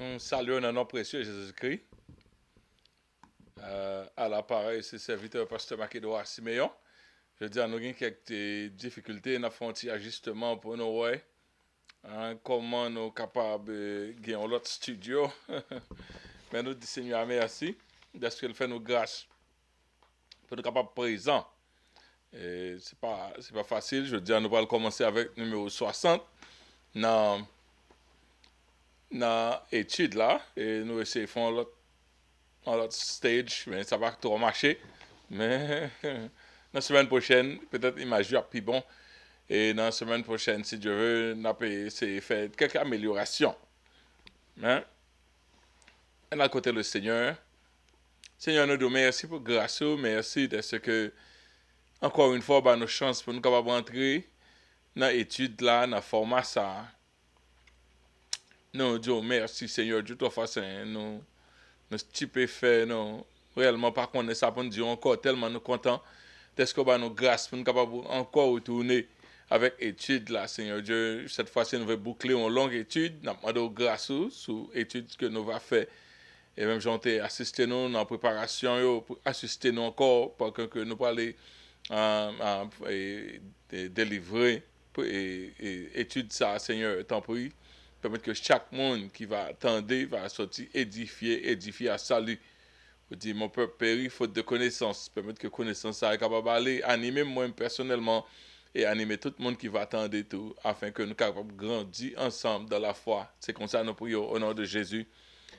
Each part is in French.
Nous saluons dans nom précieux Jésus-Christ. À l'appareil, c'est serviteur pasteur Makédoa Siméon. Je dis à nous quelques difficultés, nous avons un ajustement pour nous, ouais. Comment nous sommes capables de gagner l'autre studio. Mais nous disons Seigneur merci de ce qu'il fait nous grâce pour nous capables présents. Et c'est pas facile. Je dis, nous allons commencer avec numéro 60 dans l'étude là. Et nous essayons de faire l'autre stage, mais ça va trop marcher. Mais la semaine prochaine, peut-être l'image va plus bon. Et dans la semaine prochaine, si Dieu veut, on peut essayer de faire quelques améliorations. Hein? Et à côté le Seigneur, Seigneur nous dit merci pour grâce, merci de ce que, encore une fois, bah, nos chances pour nous capables d'entrer dans l'étude là, dans le format ça. Nous disons merci Seigneur, de toute façon, nous type fait, nous réellement pas connaître ça pour nous dire encore tellement nous contents d'être que bah, nous grâce pour nous capables encore retourner avec l'étude là, Seigneur Dieu. Cette fois-ci, nous allons boucler une longue étude, nous demandons grâce sur l'étude que nous va faire. Et même j'en ai assisté nous dans la préparation, pour assister nous encore, pour que nous parlions délivrer et étude ça, Seigneur, tant pis. Permettre que chaque monde qui va attendre va sortir édifié à salut. Vous dites, mon peuple périt faute de connaissance. Permettre que connaissance soit capable d'aller animer moi personnellement et animer tout le monde qui va attendre tout, afin que nous capables grandir ensemble dans la foi. C'est comme ça nous prions au nom de Jésus.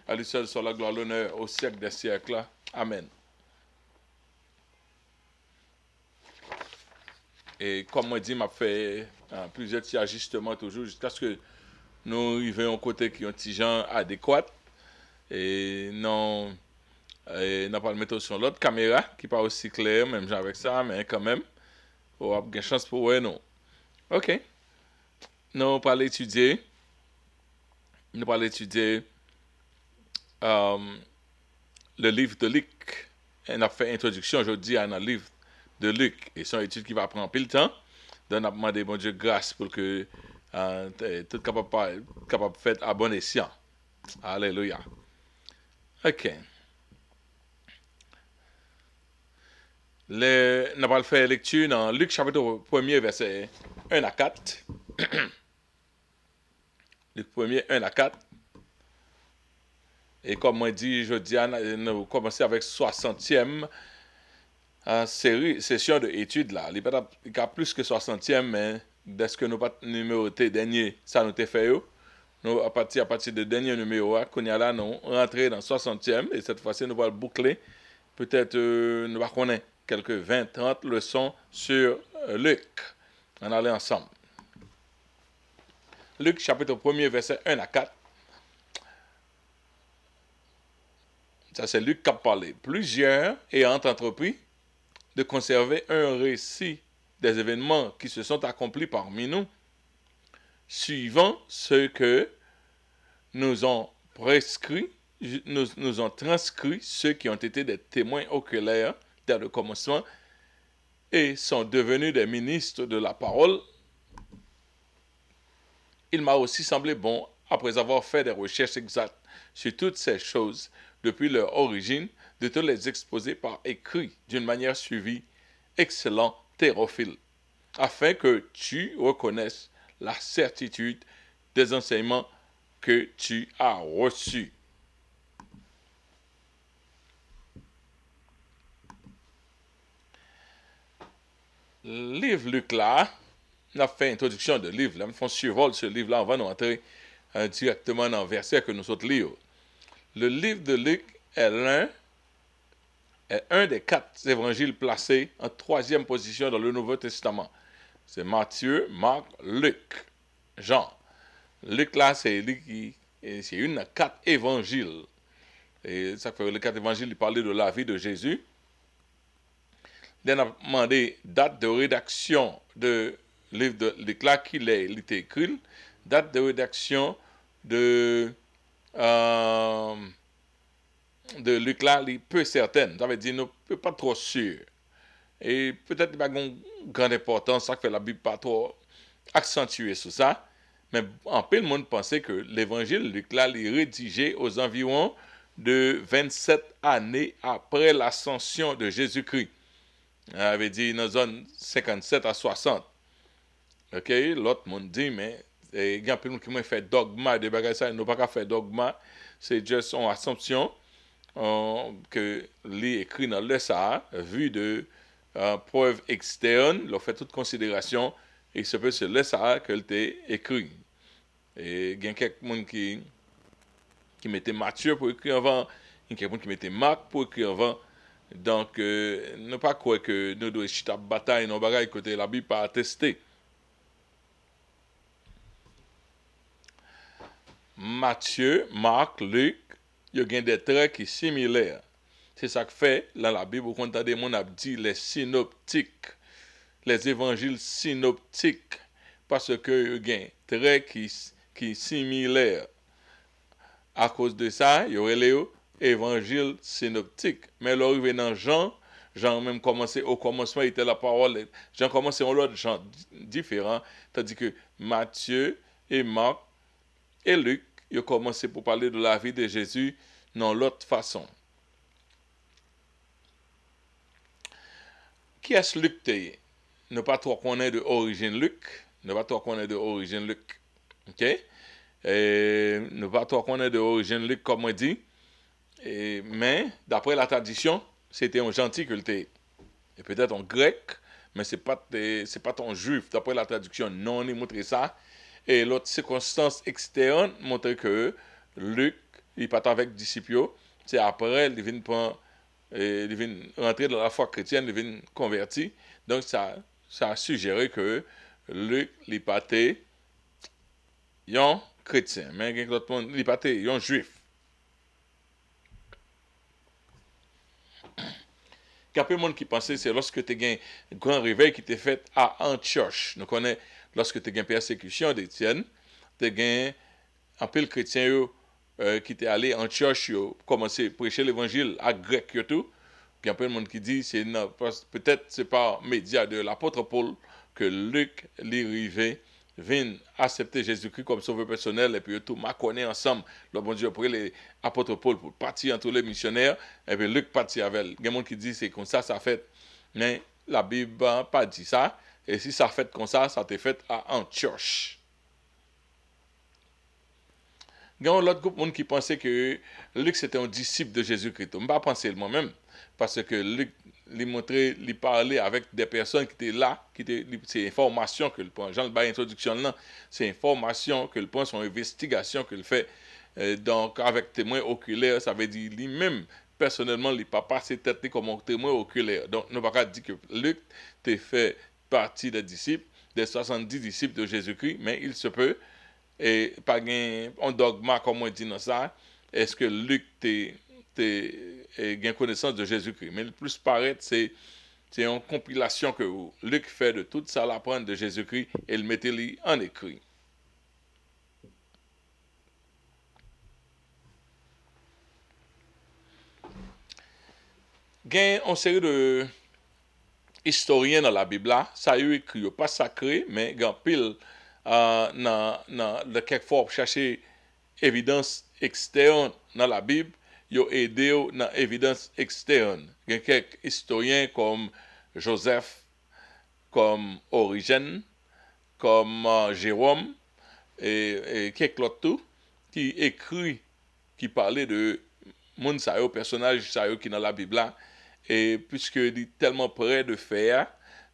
À lui seul soit la gloire, l'honneur au siècle des siècles. Amen. Et comme moi dit, m'a fait plusieurs petits ajustements toujours jusqu'à ce que nous arrivions au côté qui ont des gens adéquats. Et non, n'a pas le mettre sur l'autre caméra qui n'est pas aussi claire, même avec ça, mais quand même, on a une chance pour voir non. Ok. Nous allons étudier. Nous allons étudier le livre de Luc. On a fait introduction aujourd'hui à un livre de Luc. Et c'est une étude qui va prendre pile temps. Donc, on a demandé, bon Dieu, grâce pour que tout capable de faire à bon escient. Alléluia. Ok. On va faire lecture dans Luc chapitre 1er, verset 1 à 4. Luc 1er, 1 à 4. Et comme moi dit, je dis, nous commencer avec 60e session d'études là. Il y a plus que 60e, mais dès que nous pas numéroté dernier, ça nous a fait. Nous, à partir de dernier numéro, qu'on y a là, nous rentrons dans 60e, et cette fois-ci, nous allons boucler. Peut-être, nous allons connaître quelques 20-30 leçons sur Luc. On allait ensemble. Luc, chapitre 1er, verset 1 à 4. Ça, c'est Luc qui a parlé. Plusieurs ayant entrepris de conserver un récit des événements qui se sont accomplis parmi nous, suivant ce que nous ont prescrit, nous ont transcrit ceux qui ont été des témoins oculaires dès le commencement et sont devenus des ministres de la parole. Il m'a aussi semblé bon, après avoir fait des recherches exactes sur toutes ces choses depuis leur origine, de te les exposer par écrit d'une manière suivie, excellent Théophile, afin que tu reconnaisses la certitude des enseignements que tu as reçus. Le livre Luc là, on a fait introduction de livre, là, on survole ce livre là, on va nous entrer directement dans le verset que nous autres lisons. Le livre de Luc est un des 4 évangiles placés en 3e position dans le Nouveau Testament. C'est Matthieu, Marc, Luc, Jean. Luc là, c'est une des 4 évangiles. Et ça fait les 4 évangiles, il parlait de la vie de Jésus. Il a demandé date de rédaction de livre de Luc là, qu'il a été écrit, date de rédaction de Luc là, il est peu certaine. Ça veut dire, nous ne pas trop sûr. Et peut-être qu'il n'y a pas une grande importance, ça fait la Bible pas trop accentuée sur ça. Mais en peu le monde pensait que l'évangile Luc là, il est rédigé aux environs de 27 années après l'ascension de Jésus-Christ. On avait dit dans la zone 57 à 60. Ok, l'autre monde dit, mais il y a un peu de monde qui fait dogma de bagages, ça, ils n'ont pas fait dogma, c'est juste une assumption que les écrit dans le Sahara, vu de preuves externes, leur fait toute considération, et c'est sur le Sahara que l'était écrit. Et il y a quelqu'un qui mettait Matthieu pour écrire avant, il y a quelqu'un qui mettait Marc pour écrire avant. Donc, ne pas croire que nous devons chuter bataille dans bagaille côté la Bible pas attesté. Matthieu, Marc, Luc, il y a des traits qui sont similaires. C'est ça que fait, dans la Bible, on entend des gens dit les synoptiques, les évangiles synoptiques, parce que il y a des traits qui sont similaires. À cause de ça, il y aurait les évangiles synoptiques. Mais l'arrivée dans Jean, Jean même commencé, au commencement, il était la parole. Jean commençait en l'autre Jean différent, tandis que Matthieu et Marc et Luc, ils ont commencé pour parler de la vie de Jésus dans l'autre façon. Qui est-ce Luc t'es? Ne pas trop connaître de origine Luc. Ne pas trop connaître de origine Luc. Ok? Ne pas trop connaître de origine Luc, comme on dit. Mais, d'après la tradition, c'était un gentil que t'es. Et peut-être un grec, mais c'est pas ton juif. D'après la traduction, non, il montre ça. Et l'autre circonstance externe montre que Luc, il part avec disciples. C'est après, il vient rentrer dans la foi chrétienne, il vient converti. Donc, ça a suggéré que Luc, il partait un chrétien. Mais l'autre monde, il partait un juif. Il y a peu de monde qui pensait c'est lorsque tu as un grand réveil qui t'est fait à Antioche. Nous connaissons lorsque tu as une persécution d'Étienne, tu as un peu de chrétiens qui étaient allés à Antioche, commencé à prêcher l'évangile à grec et tout. Il y a un peu de monde qui dit c'est peut-être c'est par média de l'apôtre Paul que Luc l'est vient accepter Jésus-Christ comme sauveur personnel et puis tout m'a connu ensemble le bon Dieu pour les apôtres Paul pour partir entre les missionnaires et puis Luc partit avec. Il y a des gens qui disent c'est comme ça fait, mais la Bible n'a pas dit ça et si ça fait comme ça t'est fait à Antioche. Il y a un autre groupe de monde qui pensait que Luc c'était un disciple de Jésus-Christ. Je ne pas penser moi-même parce que Luc il montrait, il parlait avec des personnes qui étaient là, c'est information que le prend. Jean le introduction là, c'est information que le prend, son investigation que le fait. Donc avec témoin oculaire, ça veut dire lui-même personnellement, il n'a pas passé tête comme un témoin oculaire. Donc ne pas dire que Luc t'est fait partie des disciples, des 70 disciples de Jésus-Christ, mais il se peut et pas un dogma comme on dit dans ça. Est-ce que Luc gain connaissance de Jésus-Christ? Mais le plus paraît, c'est une compilation que Luc fait de toute ça l'apprendre de Jésus-Christ et le mettez en écrit. Il y a une série de historiens dans la Bible là, ça a eu écrit, pas sacré, mais il y a pile quelquefois chercher évidence externe dans la Bible. Ils ont aidé dans l'évidence externe. Il y a quelques historiens comme Joseph, comme Origène, comme Jérôme, et quelques autres qui écrit, qui parlait de moun sa yo, personnage sa yo qui dans la Bible là, et puisque il est tellement près de faire,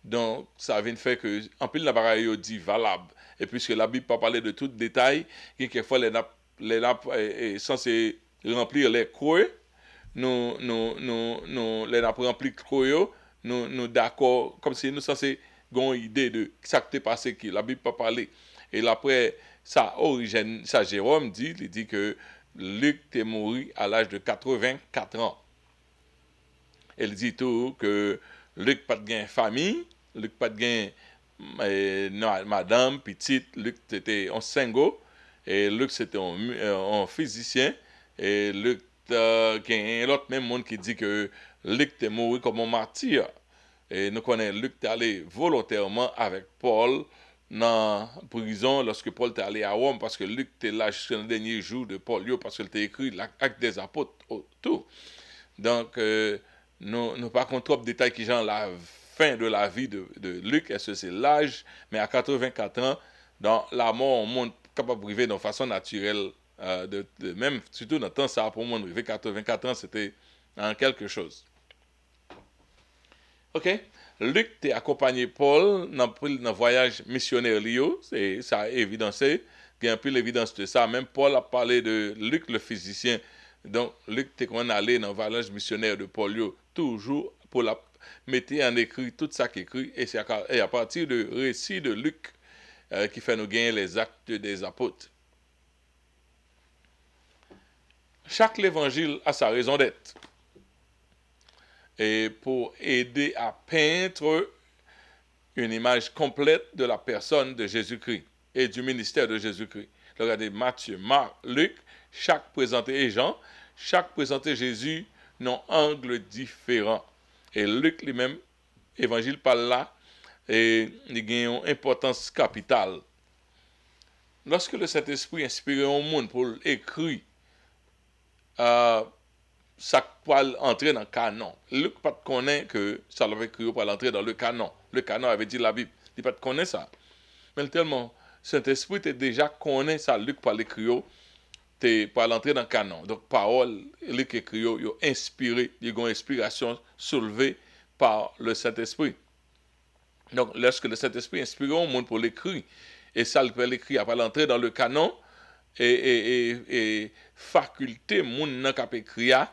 donc ça vient de faire que, en plus la bagaille yo dit valable, et puisque la Bible pas parler de tout détail, quelquefois les nappes censé remplir les creux, nous les nappes remplir creux, nous d'accord, comme si nous censé avoir une idée de ça qui t'est passé, qui la Bible pas parler. Et après, ça origine, ça Jérôme dit, il dit que Luc est mort à l'âge de 84 ans. Elle dit tout que Luc pas de famille, Luc pas de madame, petite, Luc était un single, et Luc c'était un physicien, et Luc, il y a l'autre même monde qui dit que Luc est mort comme un martyr. Et nous connaissons Luc est allé volontairement avec Paul dans la prison lorsque Paul était allé à Rome, parce que Luc était là jusqu'au dernier jour de Paul, parce qu'il a écrit l'acte des apôtres, tout. Donc, nous ne pas contre trop de détails qui genre la fin de la vie de Luc, est-ce que c'est l'âge, mais à 84 ans, dans la mort, on monte capable de vivre de façon naturelle, même surtout dans le temps, ça pour moi, vivre 84 ans, c'était en quelque chose. OK? Luc t'a accompagné Paul dans le voyage missionnaire Lio, c'est ça a évidencé, il y a un peu l'évidence de ça. Même Paul a parlé de Luc le physicien. Donc Luc t'es qu'on allé dans le voyage missionnaire de Paul Lio, toujours pour la mettre en écrit tout ça qu'il écrit et c'est à partir de récit de Luc qui fait nous gagner les actes des apôtres. Chaque évangile a sa raison d'être. Et pour aider à peindre une image complète de la personne de Jésus-Christ et du ministère de Jésus-Christ. Regardez Matthieu, Marc, Luc, chaque présenté et Jean, chaque présenté Jésus dans un angle différent. Et Luc lui-même, évangile par là, et il a une importance capitale. Lorsque le Saint-Esprit inspire un monde pour écrire ça peut entrer dans le canon. Luc pas connaît que ça l'avait écrit pour entrer dans le canon. Le canon avait dit la Bible. Il pas connaît ça. Mais tellement Saint-Esprit était déjà connaît ça Luc par l'écrit pour l'entrer dans le canon. Donc parole Luc écrit yo inspiré, il y a une inspiration soulevée par le Saint-Esprit. Donc lorsque le Saint-Esprit inspire au monde pour l'écrire et ça le peut l'écrire après l'entrée dans le canon et faculté monde nan k'ap écrire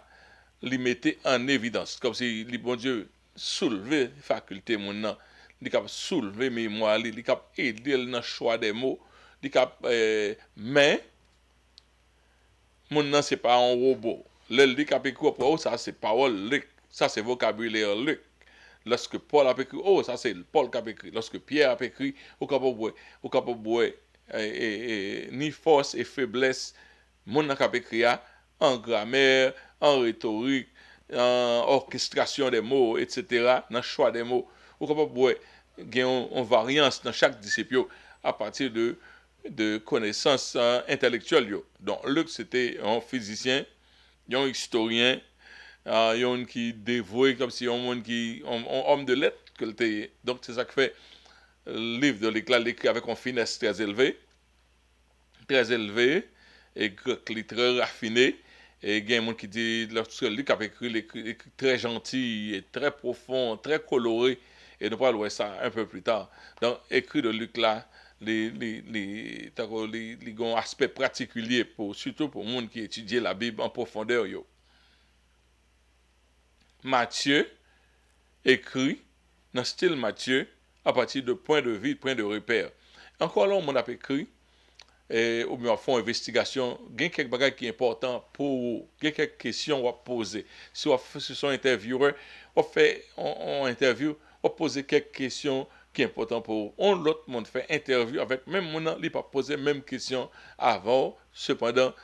li mettait en évidence comme si le bon Dieu soulever faculté mon nan li cap soulever mémoire li cap aider dans choix des mots li cap mais mon nan c'est pas un robot le li cap écrit pour ça c'est parole ça c'est vocabulaire Luc lorsque Paul a écrit ça c'est Paul qui a écrit lorsque Pierre a écrit au capable ni force et faiblesse mon nan cap écrit en grammaire en rhétorique, en orchestration des mots, etc., dans le choix des mots. Ou capable de une variance dans chaque discipline à partir de connaissances intellectuelles. Donc, Luc, c'était un physicien, un historien, un qui dévoué comme si un homme de lettres. Donc, c'est ça que fait le livre de l'éclat, l'écrit avec une finesse très élevée, et très raffiné. Et il y a des gens qui disent lorsque Luc a écrit très gentil, et très profond, très coloré. Et nous parlons de ça un peu plus tard. Donc, écrit de Luc là, les ont un aspect particulier, surtout pour les gens qui étudient la Bible en profondeur. Matthieu écrit dans le style Matthieu à partir de points de vue, points de repère. Encore là, on a écrit ou bien font investigation, il y a quelques bagages qui sont importants pour quelques questions à poser. Si on fait son intervieweur, on fait on interview, on pose quelques questions qui sont importantes pour l'autre monde fait interview avec même mon il pas poser même question avant, cependant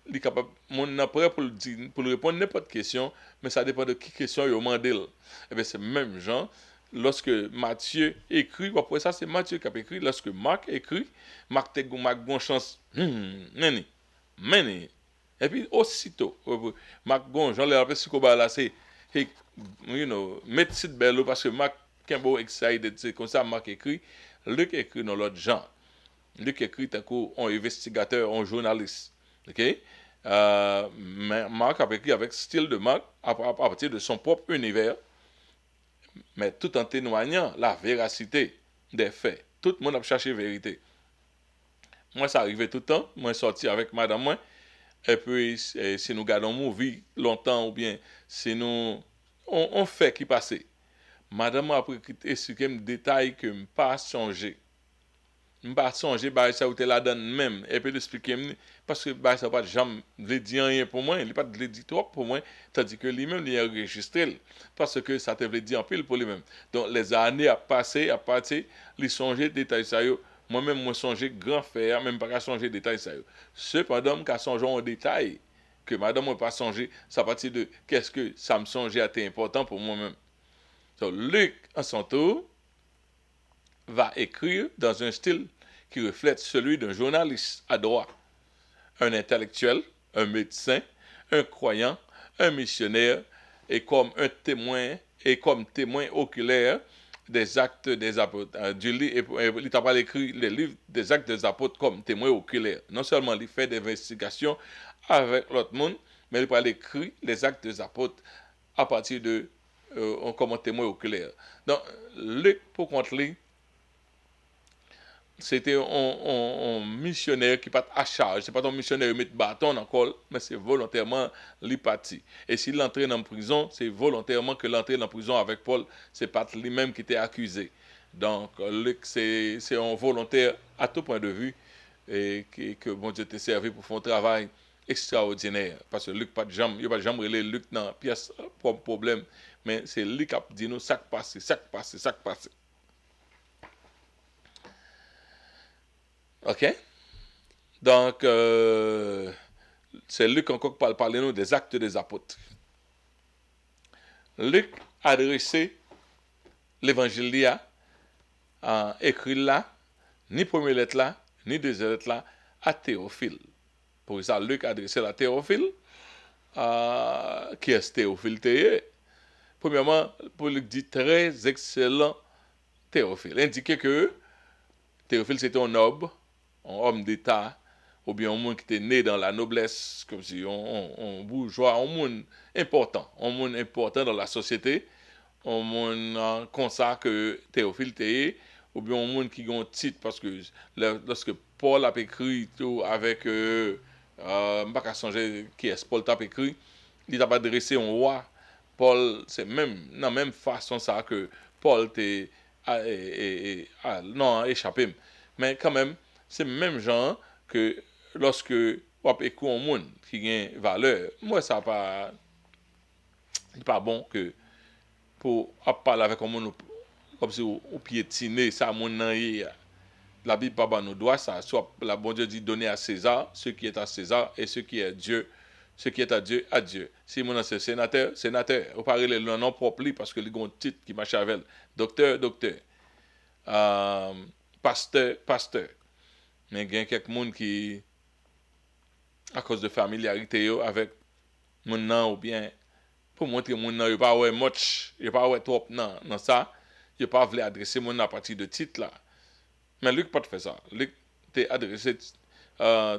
il est capable mon prêt pour répondre n'importe question, mais ça dépend de qui question il demande. Et bien c'est même genre lorsque Matthieu écrit, après ça c'est Matthieu qui a écrit, lorsque Marc écrit, Marc a une chance, meni. Et puis aussitôt, Marc gon, j'en l'ai appelé ce qu'on là, c'est, mettez belle parce que Marc est beau excited, c'est comme ça Marc écrit, Luc écrit dans l'autre genre. Luc écrit un coup, un investigateur, un journaliste. OK? Marc a écrit avec style de Marc à partir de son propre univers, mais tout en témoignant la véracité des faits. Tout le monde a cherché la vérité. Moi, ça arrivait tout le temps. Moi, sorti avec madame, moi. Et puis, si nous gardons mon vie longtemps, ou bien si nous on fait qui passait. Madame a expliqué des détails que je n'ai pas changé. Je n'ai pas changé, ça ou la donne même. Et puis, expliquer parce que ça n'a pas jamais dit rien pour moi, il n'a pas dit trop pour moi, tandis que lui-même, il a enregistré, parce que ça te dit en pile pour lui-même. Donc, les années à passer, il songer détails ça. Moi-même, moi, songer grand faire, même pas songer détails ça. Cependant, quand songer en détail, que madame n'a pas songé, ça partir de qu'est-ce que ça me songeait à être important pour moi-même. Donc, Luc, en son tour, va écrire dans un style qui reflète celui d'un journaliste à droit, un intellectuel, un médecin, un croyant, un missionnaire, et comme un témoin, et comme témoin oculaire des actes des apôtres. Il t'a pas écrit les livres des actes des apôtres comme témoin oculaire. Non seulement il fait des investigations avec l'autre monde, mais il va écrire les actes des apôtres à partir de comme un témoin oculaire. Donc, Luc, pour contre lui, c'était un missionnaire qui part à charge. C'est pas un missionnaire qui met bâton dans le col, mais c'est volontairement lui parti. Et s'il entre en prison, c'est volontairement que l'entrée en prison avec Paul, c'est pas lui-même qui était accusé. Donc, Luc, c'est un volontaire à tout point de vue et que bon Dieu t'a servi pour faire un travail extraordinaire. Parce que Luc, il n'y a pas de jambe relais Luc dans la pièce, problème. Mais c'est lui qui a dit nous, ça qui passe, ça qui passe, ça qui passe. OK? Donc, c'est Luc encore qui parle nous des actes des apôtres. Luc a adressé l'évangile là, écrit là, ni première lettre là, ni deuxième lettre là, à Théophile. Pour ça, Luc a adressé la Théophile, qui est Théophile Théé. Premièrement, pour Luc dit très excellent Théophile. Indiquer que Théophile c'était un noble, un homme d'État, ou bien un monde qui était né dans la noblesse, comme si un bourgeois, un monde important dans la société, un monde comme ça que Théophile était, ou bien un monde qui a un titre, parce que lorsque Paul a écrit tout avec, je ne sais pas changer qui est Paul a écrit, il a adressé un roi. Paul, c'est même, dans la même façon ça que Paul était, non, échappé. Mais quand même, c'est le même genre que lorsque on écoute un monde qui a une valeur, moi, ça pas, c'est pas bon que pour parler avec un monde comme si on piétiner ça, mon la Bible pas nous doit ça, soit la bon Dieu dit donner à César ce qui est à César et ce qui est Dieu. Ce qui est à Dieu, à Dieu. Si mon c'est sénateur, sénateur. Vous parlez le nom propre parce que les ont un titre qui marche avec. Docteur, docteur. Pasteur, pasteur. Mais il y a quelques monde qui, à cause de familiarité avec mon nom ou bien, pour montrer mon nom, il n'y a pas ouais much, il n'y a pas ouais trop dans ça, il n'y a pas voulu adresser mon nom à partir de titre là. Mais Luc pas fait ça. Luc t'est adressé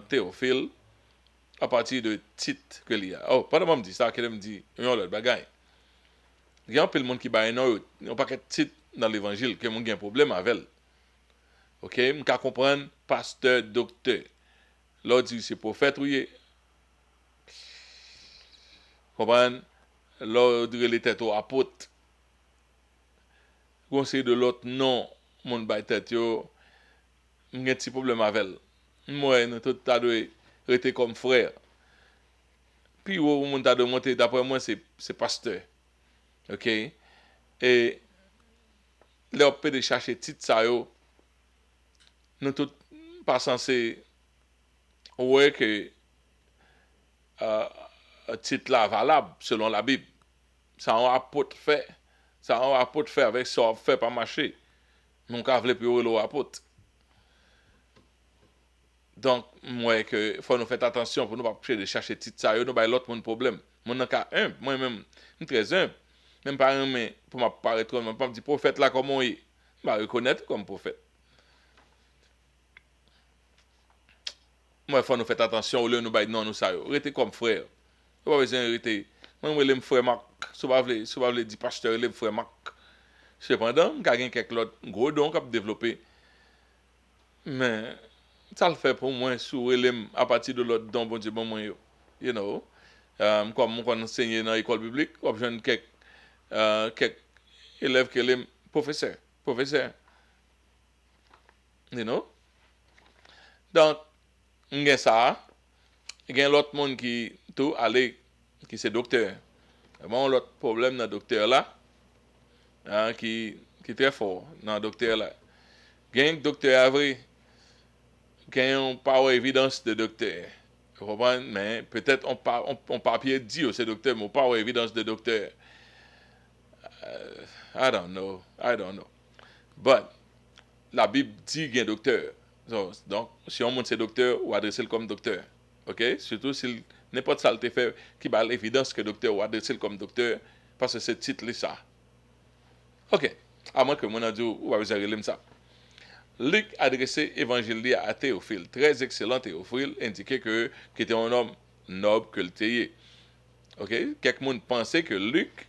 Théophile à partir de titre que il a. Oh, pendant que je me dis ça, qu'il me dit, il y a un autre bagaille. Il y a un peu de monde qui a un paquet de titres dans l'évangile, que mon a un problème avec. Ok, je peux comprendre pasteur, docteur. L'autre dit c'est prophète, oui. Comprendre? L'autre dit les têtes au apôtre. Conseil de l'autre, non, mon bail tête yo, j'ai un petit problème avec. Moi, nous tout t'a dû rester comme frère. Puis, au monde t'a monter, d'après moi, c'est pasteur. Ok? Et, là, on peut chercher titre ça yo. Nous tout pas censé ouais que titre là valable selon la Bible. Ça a un apôtre fait. Ça a un apôtre fait avec ça fait pas marcher. Mon cas voulait plus le apôtre. Donc, moi, que faut nous faire attention pour nous pas chercher titre ça, nous pas l'autre mon problème. Mon cas humble, moi-même, très humble. Même pas un mais pour m'apparaître comme pas me dire prophète là comment il va reconnaître comme prophète. Moi, il faut nous faire attention au lieu de nous non nous ça. Restez comme frère. Pas besoin de rester. Moi, je l'aime frère Marc. Si vous voulez dire pasteur, je l'aime frère Marc. Cependant, il y a quelques autres gros dons qui ont développé. Mais, ça le fait pour moi, sous à partir de l'autre don, bon Dieu, bon moi, you know. Comme on enseigne dans l'école biblique, on a quelques élèves qui sont professeurs, you know. Donc, il y a ça, il y a l'autre monde qui tout allé, qui c'est docteur. Bon, l'autre problème dans le docteur là, qui est très fort dans le docteur là. Il y a un docteur vrai, qui a pas évidence de docteur. Vous comprenez? Mais peut-être on papier dit c'est docteur, mais pas évidence de docteur. I don't know. But, la Bible dit qu'il y a un docteur. Donc, si on monte c'est docteur, ou adresser le comme docteur. OK? Surtout si n'importe ça le fait qui va l'évidence que docteur ou adresser le comme docteur, parce que c'est titre là ça. OK. À moins que mon a dit, ou va vous arrêter ça. Luc adressé évangile à Théophile. Très excellent Théophile, indiquait que qu'il était un homme noble que le théier. OK? Quelqu'un pensait que Luc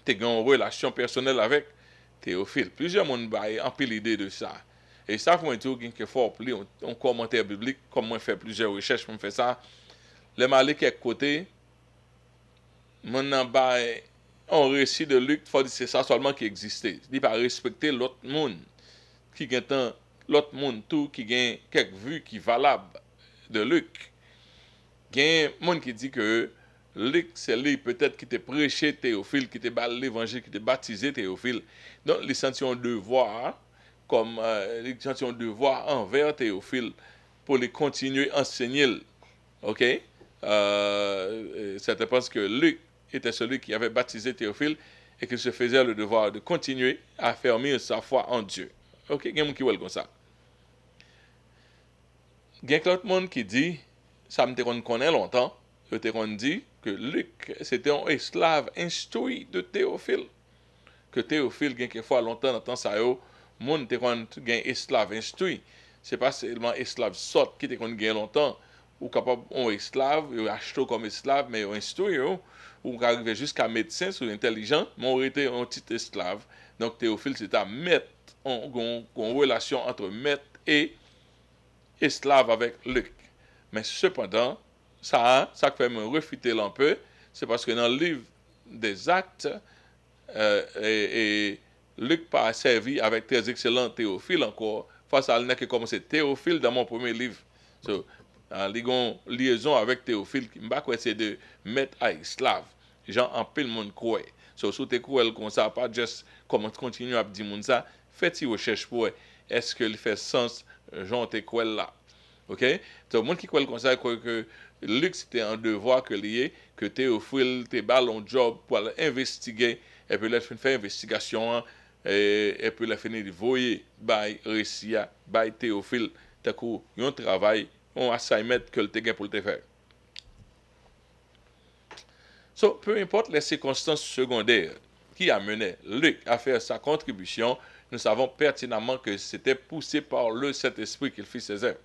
était en relation personnelle avec Théophile. Plusieurs monde baillent en pile l'idée de ça. Et ça, faut dire qu'il faut appeler un commentaire biblique, comme moi fait plusieurs recherches pour faire ça. Les malais quelque côté, mon nan bail un récit de Luc, faut dire c'est ça seulement qui existait. Il pas respecter l'autre monde qui gagne l'autre monde tout qui gagne quelques vues qui valables de Luc. Il y a un monde qui dit que Luc, c'est lui peut-être qui t'a prêché Théophile, qui t'a bâti l'évangile, qui t'a baptisé Théophile. Donc, les sentions un devoir, comme les sentions un devoir envers Théophile pour les continuer à enseigner. OK? Certains pensent que Luc était celui qui avait baptisé Théophile et qu'il se faisait le devoir de continuer à fermer sa foi en Dieu. OK? Il y a un qui veut comme ça. Il y a l'autre monde qui dit, ça me connaît longtemps, je te dit que Luc, c'était un esclave instruit de Théophile. Que Théophile, quelquefois, longtemps, dans le temps, ça yo, monde te un esclave instruit. C'est pas seulement esclave sort qui te gain longtemps, ou capable, un esclave, ou acheté comme esclave, mais instruit, ou arriver jusqu'à médecin, sur intelligent, mais on était un petit esclave. Donc Théophile, c'est à mettre en relation entre maître et esclave avec Luc. Mais cependant, ça fait me refuter un peu, c'est parce que dans le livre des Actes, et Luc pas servi avec très excellent Théophile encore, face à l'année qui commencé Théophile dans mon premier livre. So, en liaison avec Théophile, qui m'a c'est de mettre à esclave. Gens en pile monde croit. So, si tu crois comme ça, pas juste comment continuer à dire ça, faites une recherche pour est-ce que il fait sens, Jean te croit là. OK? Donc, le monde qui croit comme ça, croit que Luc, c'était un devoir que lié, que Théophile, te ballon job pour investiguer, et puis là, faire investigation, et puis là, finir de voyer, by récit, by Théophile, t'as coup, un travail, un assignment que le te pour le faire. So, peu importe les circonstances secondaires qui amenaient Luc à faire sa contribution, nous savons pertinemment que c'était poussé par le Saint-Esprit qu'il fit ses œuvres.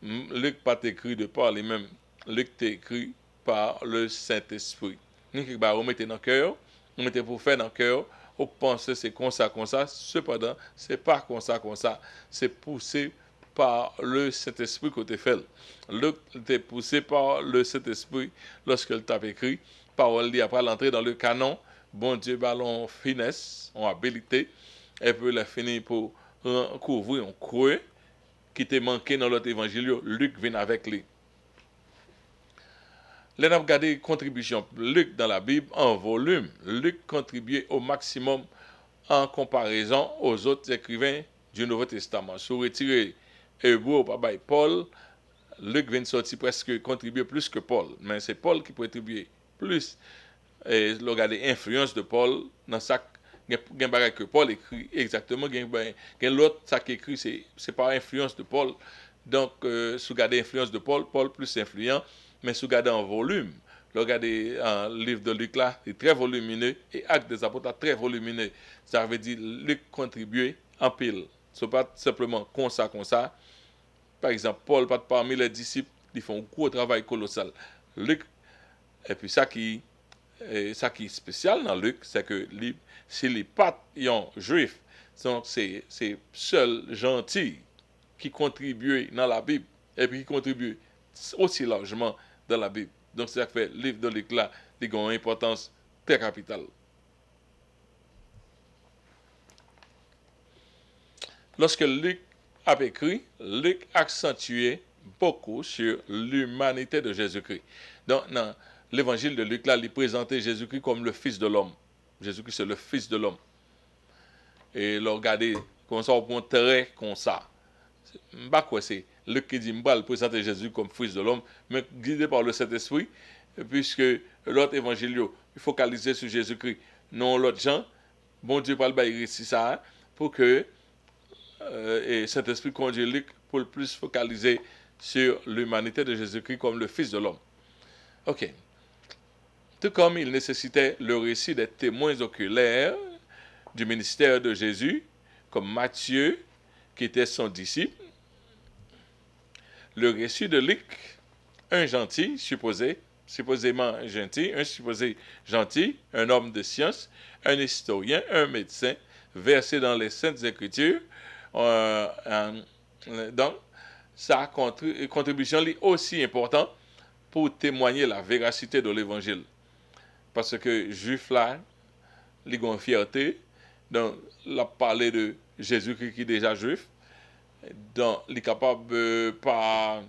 Luc pas écrit de par lui-même, Luc est écrit par le Saint-Esprit. Nous qui on mettait dans le cœur, on mettait pour faire dans le cœur, on pensait c'est comme ça, cependant, c'est pas comme ça, c'est poussé par le Saint-Esprit qu'on t'a fait. Luc était poussé par le Saint-Esprit lorsqu'il t'a écrit, parole dit après l'entrée dans le canon, bon Dieu ballon finesse, en habilité, et puis il a fini pour couvrir un creux qui était manqué dans l'autre évangile, Luc vient avec lui. Là, on a regardé contribution Luc dans la Bible en volume. Luc contribuait au maximum en comparaison aux autres écrivains du Nouveau Testament. Si vous retirez Hébreu par Paul, Luc vient de sortir presque contribuer plus que Paul. Mais c'est Paul qui peut contribuer plus. Et regardez l'influence de Paul dans ça. Il y a un que Paul écrit exactement. Il y a l'autre, ça qui écrit, c'est par influence de Paul. Donc, si vous regardez l'influence de Paul, Paul plus influent. Mais si vous regardez en volume, regardez le livre de Luc là, c'est très volumineux. Et Actes des Apôtres, très volumineux. Ça veut dire Luc contribuer en pile. Ce n'est pas simplement comme ça. Par exemple, Paul, parmi les disciples, ils font un gros travail colossal. Luc, et puis ça qui est spécial dans Luc, c'est que si les pattes sont juifs, donc c'est seuls gentils qui contribuent dans la Bible et puis qui contribuent aussi largement dans la Bible. Donc c'est ça que fait le livre de Luc là, il a une importance très capitale. Lorsque Luc a écrit, Luc accentuait beaucoup sur l'humanité de Jésus-Christ. Donc, dans l'évangile de Luc, là, il présentait Jésus-Christ comme le Fils de l'homme. Jésus-Christ, c'est le Fils de l'homme. Et le regarder, comme ça, on montrait comme ça. Pas quoi, c'est Luc qui dit, il présenter Jésus comme Fils de l'homme, mais guidé par le Saint-Esprit, puisque l'autre évangile, il focalisait sur Jésus-Christ. Non, l'autre gens, bon Dieu parle, il récit ça, pour que et Saint-Esprit conduit Luc pour le plus focaliser sur l'humanité de Jésus-Christ comme le Fils de l'homme. Ok. Tout comme il nécessitait le récit des témoins oculaires du ministère de Jésus, comme Matthieu, qui était son disciple, le récit de Luc, un gentil, supposément gentil, un supposé gentil, un homme de science, un historien, un médecin, versé dans les Saintes Écritures, donc sa contribution est aussi importante pour témoigner la véracité de l'évangile. Parce que juif là, ils ont une fierté, donc il a parlé de Jésus-Christ qui est déjà juif, donc il est capable pas,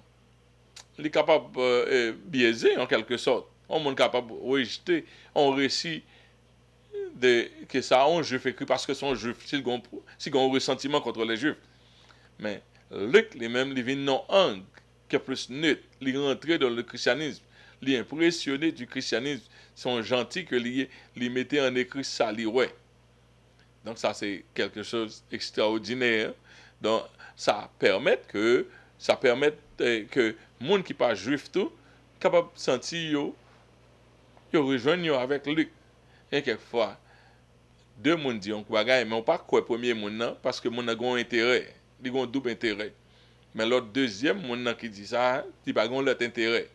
il est capable biaiser en quelque sorte. On est capable de rejeter un récit de que ça un juif écrit parce que son juif, s'ils ont un ressentiment contre les juifs. Mais Luc, lui-même, il vient non angle qui est plus neutre, il est rentré dans le christianisme, il est impressionné du christianisme, sont gentils que il mettait en écrit ça, ouais. Donc ça c'est quelque chose d'extraordinaire. Donc ça permet que que monde qui pas juif tout capable sentir yo rejoindre avec Luc. Et quelquefois deux monde disent on bagaille mais on pas quoi premier monde non parce que monde a un intérêt, il a un double intérêt. Mais l'autre deuxième monde qui dit ça, il pas gon l'autre intérêt.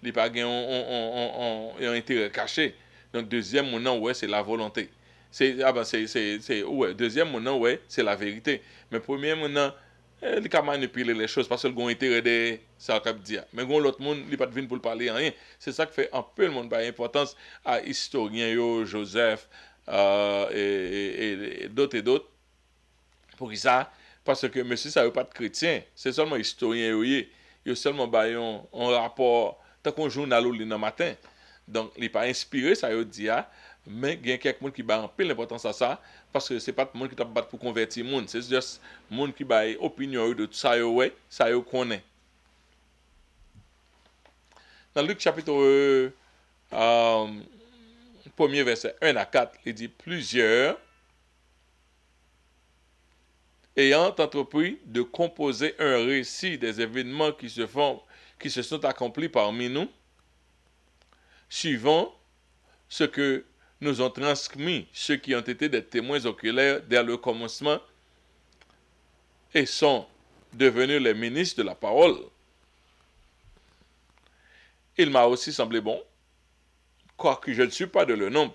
Il pas un intérêt caché. Donc deuxième monde ouais c'est la volonté. Deuxième monde ouais c'est la vérité. Mais premier monde il a manipuler les choses parce que le intérêt de ça cap dire. Mais l'autre monde il pas de venir pour parler rien. C'est ça qui fait un peu le monde pas importance à historien yo Joseph et d'autres pour ça parce que monsieur ça veut pas de chrétien, c'est seulement historien yo yo seulement bayon un rapport tant qu'on journal ou le matin. Donc il pas inspiré ça yo dit mais il y a quelques monde qui ba en pile l'importance à ça parce que c'est pas tout le monde qui t'a battre pour convertir monde, c'est juste monde qui ba opinion de tout ça yo ouais, ça yo connaît. Dans Luc chapitre 1er verset 1 à 4, il dit plusieurs ayant entrepris de composer un récit des événements qui se sont accomplis parmi nous, suivant ce que nous ont transmis ceux qui ont été des témoins oculaires dès le commencement et sont devenus les ministres de la parole. Il m'a aussi semblé bon, quoique je ne suis pas de le nombre,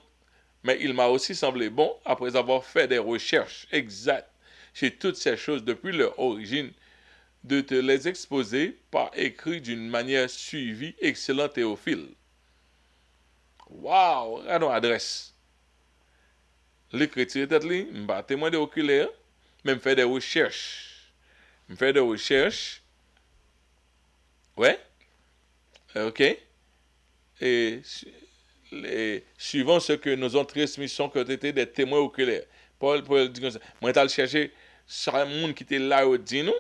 mais il m'a aussi semblé bon, après avoir fait des recherches exactes sur toutes ces choses depuis leur origine, de te les exposer par écrit d'une manière suivie, excellent Théophile. Waouh, regardons l'adresse. L'écriture est là, je suis témoin de oculaire, mais je fais des recherches. Ouais, ok. Et suivant ce que nous ont transmis, sont que étaient des témoins oculaires. Paul dit comme ça. Moi, je vais chercher chaque monde qui était là au dit nous.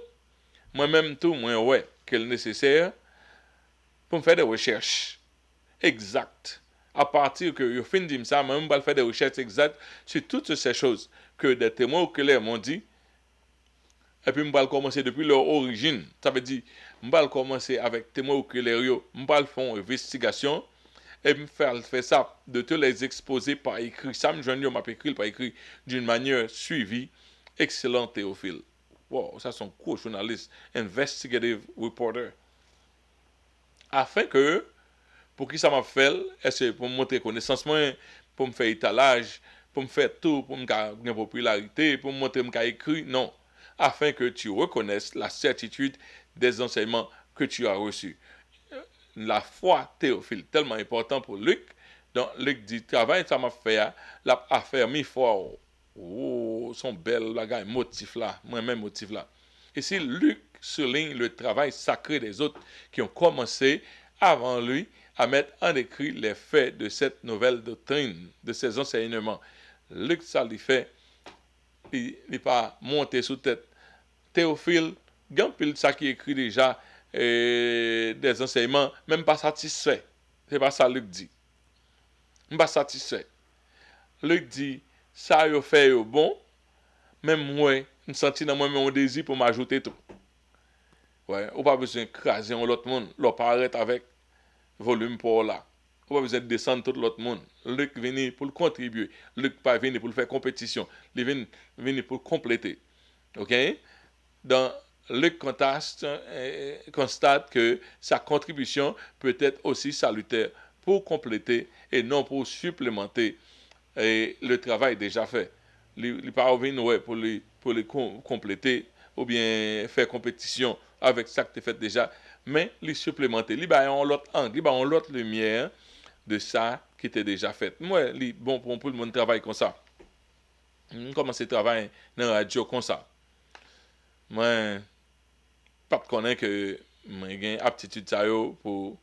Moi-même, tout, moi, ouais, que le nécessaire pour me faire des recherches exactes. À partir que je finis de dire ça, moi, je vais faire des recherches exactes sur toutes ces choses que des témoins oculaires m'ont dit. Et puis, je vais commencer depuis leur origine. Ça veut dire, je vais commencer avec témoins oculaires, je vais faire une investigation et me faire ça, de te les exposer par écrit. Ça me joint m'a écrit par écrit d'une manière suivie. Excellent Théophile. Wow, ça sont cool journalistes, investigative reporter. Afin que, pour qui ça m'a fait, est-ce pour me montrer connaissance, pour me faire étalage, pour me faire tout, pour me faire une popularité, pour me montrer que je écrit, non. Afin que tu reconnaisses la certitude des enseignements que tu as reçus. La foi Théophile, tellement important pour Luc. Donc, Luc dit, travail, ça m'a fait, l'a affermi fort. Oh, son bel bagage, motif là, moi-même motif là. Ici, Luc souligne le travail sacré des autres qui ont commencé avant lui à mettre en écrit les faits de cette nouvelle doctrine, de ces enseignements. Luc, ça lui fait, il n'est pas monté sous tête. Théophile, Gampil, ça qui écrit déjà des enseignements, même pas satisfait. C'est pas ça Luc dit. Même pas satisfait. Luc dit, ça a fait bon, même moi, je sens dans moi un désir pour m'ajouter tout. Ouais, ou pas besoin de craser l'autre monde, l'autre arrête avec volume pour là. Ou pas besoin de descendre tout l'autre monde. Luc vient pour le contribuer. Luc pas venu pour le faire compétition. Il vient pour compléter. OK? Dans Luc constate que sa contribution peut être aussi salutaire pour compléter et non pour supplémenter le travail déjà fait. Il pas venir ouais, pour les compléter ou bien faire compétition avec ça que tu fait déjà, mais les supplémenter. Il va en l'autre angle, il va en l'autre lumière de ça qui était déjà fait. Moi, bon pour le monde travail comme ça. Je commence à travailler dans la radio comme ça. Moi, pas de connaître que j'ai une aptitude ça pour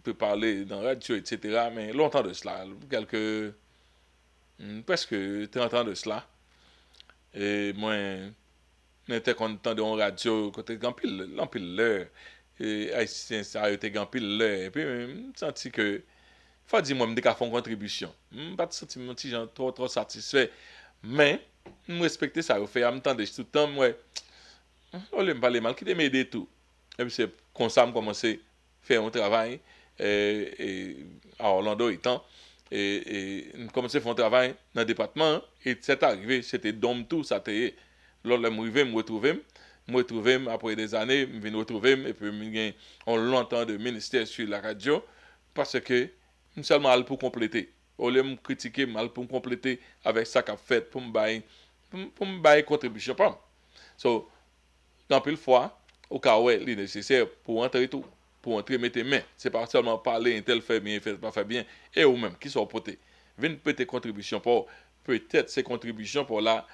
pour parler dans la radio, etc. Mais longtemps de cela, presque 30 ans de cela. Et moi, j'étais content de la radio, côté l'empile l'heure. Et haïtien, ça a été gampile l'heure. Et puis, je senti que, faut dire, moi, je faire une contribution. Je ne pas senti mon petit genre trop satisfait. Mais, je respecte ça, je fais en même temps, tout le temps, moi, on ne me parle mal, qui m'aider tout. Et puis, c'est comme ça, je commencé à faire un travail à Orlando, étant. Et commencé à faire un travail dans le département. Et c'est arrivé, c'était Dom tout, ça était. Lors de me retrouver après des années, je viens retrouver, et puis on longtemps de ministère sur la radio, parce que, seulement pour compléter. Au lieu de me critiquer, mal pour me compléter avec ça qu'a fait, pour me bailler contribution. So, dans pile fois, au cas où il est nécessaire pour entrer tout, pour entrer mettre mains, c'est pas seulement parler, un tel fait bien, fait pas fait bien, et ou même qui sont potés. Viennent peut-être contribution pour, peut-être ces contributions pour là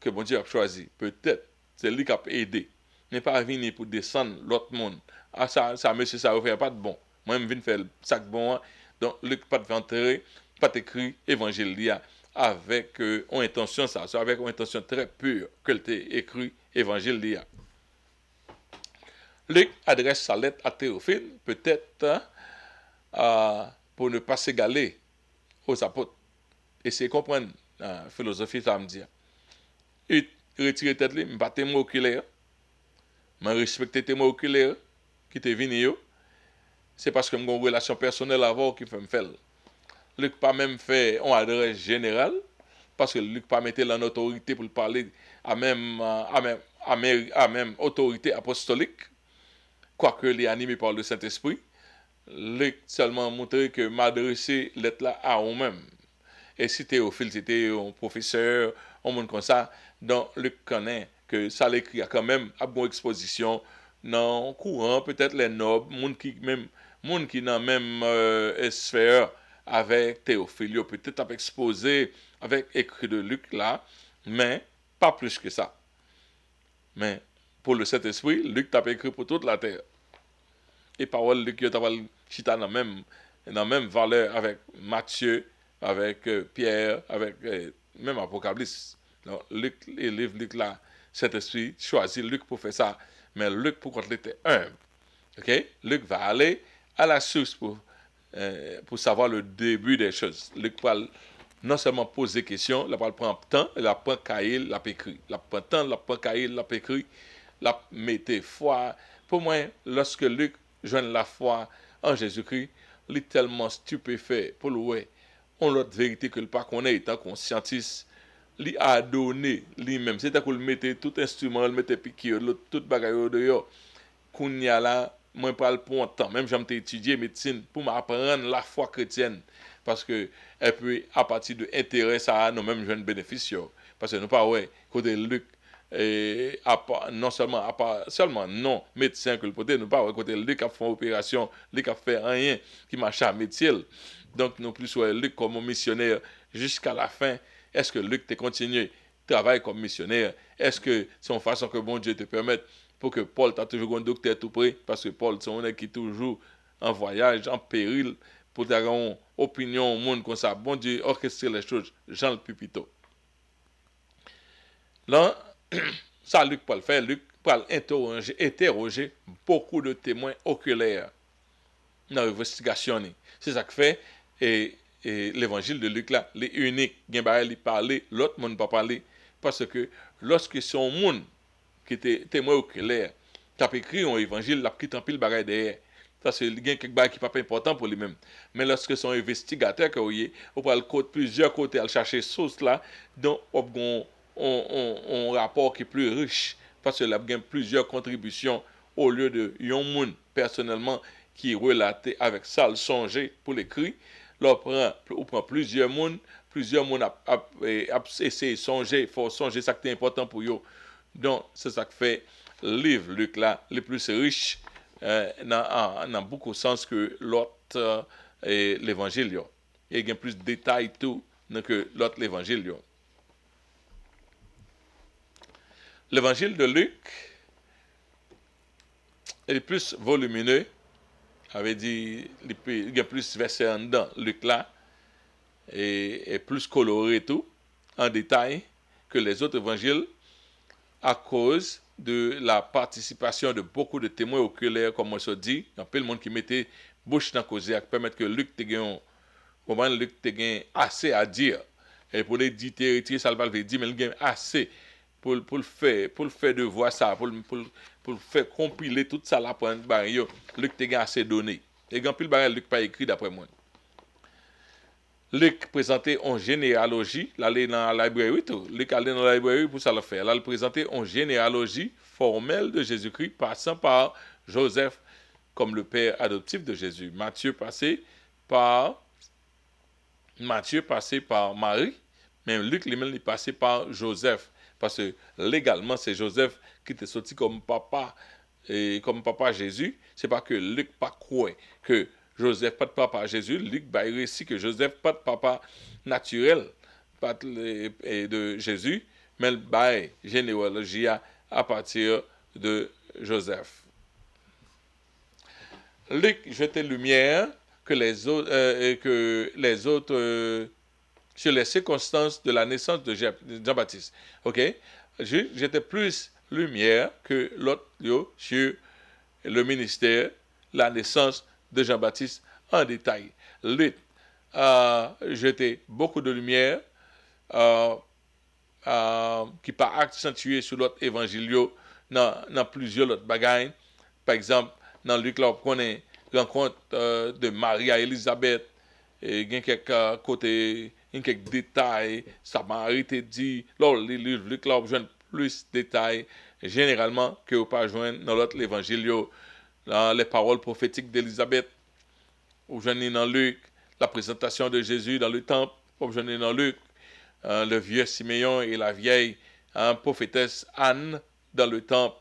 que bon Dieu a choisi. Peut-être c'est lui qui a aidé. Mais pas venir pour descendre l'autre monde. Ah ça monsieur ça ne fait pas de bon. Moi je viens faire ça de bon. Donc Luc pas de enterrer, pas écrit évangile avec une intention ça, avec une intention très pure que tu écrit évangile. Luc adresse sa lettre à Théophile, peut-être pour ne pas s'égaler aux apôtres. Essayez de comprendre la philosophie, ça me dit. Et retirer tête, je ne pas témoin oculaire. Je respecte témoin oculaire qui te venu. C'est parce que j'ai une relation personnelle avec qui fait me faire. Luc pas même fait une adresse générale, parce que Luc pas mettre en autorité pour parler à même autorité apostolique, quoique il est animé par le Saint-Esprit. Luc seulement montré que m'adresser lettre là à eux-mêmes. Et si Théophile, c'était un professeur, un monde comme ça, donc Luc connaît que ça l'écrit a quand même à bonne exposition dans courant, peut-être les nobles, monde qui dans même sphère avec Théophile, peut-être à exposé avec écrit de Luc là, mais pas plus que ça. Mais pour le Saint-Esprit, Luc t'a écrit pour toute la terre. Et parole Luc t'a chita dans même valeur avec Matthieu, avec Pierre, avec même Apocalypse. Donc, Luc, les livres Luc là, Saint-Esprit choisit Luc pour faire ça, mais Luc pour quand il était humble. Ok? Luc va aller à la source pour savoir le début des choses. Luc va non seulement poser des questions, il va prendre temps, il va prendre cahier, il va écrire. Il va prendre temps, il va prendre cahier, il va écrire, il va mettre foi. Pour moi, lorsque Luc joint la foi en Jésus-Christ, il est tellement stupéfait pour le ouais. On l'autre vérité que le pas connaît étant qu'on scientiste, il a donné lui-même. C'est à qu'on le mettait tout instrument, le mettait piqué, tout bagaille dehors. Qu'on y a là, moi parle pour un temps, même j'aime étudier médecine pour m'apprendre la foi chrétienne parce que et puis à partir de intérêt ça nous même jeunes bénéfices parce que nous pas ouais côté Luc et non seulement seulement non médecin que le côté nous pas ouais côté Luc qui a fait opération, Luc a fait rien qui marche à métier. Donc nous plus ouais Luc comme missionnaire jusqu'à la fin. Est-ce que Luc te continue travaille comme missionnaire? Est-ce que c'est une façon que bon Dieu te permette pour que Paul t'a toujours un docteur tout près parce que Paul c'est un qui est toujours en voyage, en péril pour avoir une opinion au monde comme ça. Bon Dieu orchestre les choses, Jean le Pupito. Là, ça Luc Paul fait, Luc Paul interroger beaucoup de témoins oculaires dans l'investigation. C'est ça que fait et l'évangile de Luc là, les uniques, il parler, l'autre monde pas parler parce que lorsque son monde qui était témoin oculaire, qui a écrit un évangile, il a pris un pile bagaille derrière. Ça, c'est quelque chose qui n'est pas important pour lui-même. Mais lorsque son investigateur, on peut aller plusieurs côtés, aller chercher source là, donc on a un rapport qui est plus riche. Parce qu'il a plusieurs contributions au lieu de un monde personnellement qui est relaté avec ça, le songer pour l'écrit. Là, on prend plusieurs mondes a essayé de songer, il faut songer ça qui est important pour eux. Donc, c'est ça qui fait le livre Luc là, le plus riche dans beaucoup de sens que l'autre l'évangile. Il y a plus de détails tout que l'autre l'évangile. L'évangile de Luc est plus volumineux, avait dit, il y a plus de versets en dedans, Luc là, et plus coloré tout, en détail, que les autres évangiles, à cause de la participation de beaucoup de témoins oculaires, comme on se dit, il y a plein de monde qui mettait bouche dans la cause, pour permettre que Luc ait assez à dire. Et pour les dire, ça va le dire, mais il a assez pour le faire de voir ça, pour le faire compiler tout ça là pour un baril, Luc a assez donné. Et il y a plus de baril, Luc pas écrit d'après moi. Luc présentait en généalogie, là il est dans la librairie tout. Luc allait dans la librairie pour ça le faire. Là il présentait en généalogie formelle de Jésus-Christ passant par Joseph comme le père adoptif de Jésus. Matthieu passé par Marie, mais Luc lui-même est passé par Joseph parce que légalement c'est Joseph qui était sorti comme papa Jésus. C'est pas que Luc pas croit que Joseph pas de papa Jésus, Luc va récit que Joseph pas de papa naturel pas de Jésus, mais le bail généalogie à partir de Joseph. Luc jetait lumière que les autres sur les circonstances de la naissance de Jean-Baptiste. Ok, j'étais plus lumière que l'autre sur le ministère, la naissance de Jean-Baptiste en détail. Luc a jeté beaucoup de lumière qui pas accentué sur l'autre évangile dans plusieurs autres bagailles. Par exemple, dans Luc, là, on connaît rencontre de Marie à Élisabeth, et il y a quelques côtés, quelques détails, ça m'a arrêté dit, là, les livres, Luc, là, on joue plus de détails, généralement, que vous pas joindre dans l'autre évangile, dans les paroles prophétiques d'Élisabeth, vous joignez dans Luc, la présentation de Jésus dans le temple, vous joignez dans Luc, le vieux Siméon et la vieille prophétesse Anne dans le temple.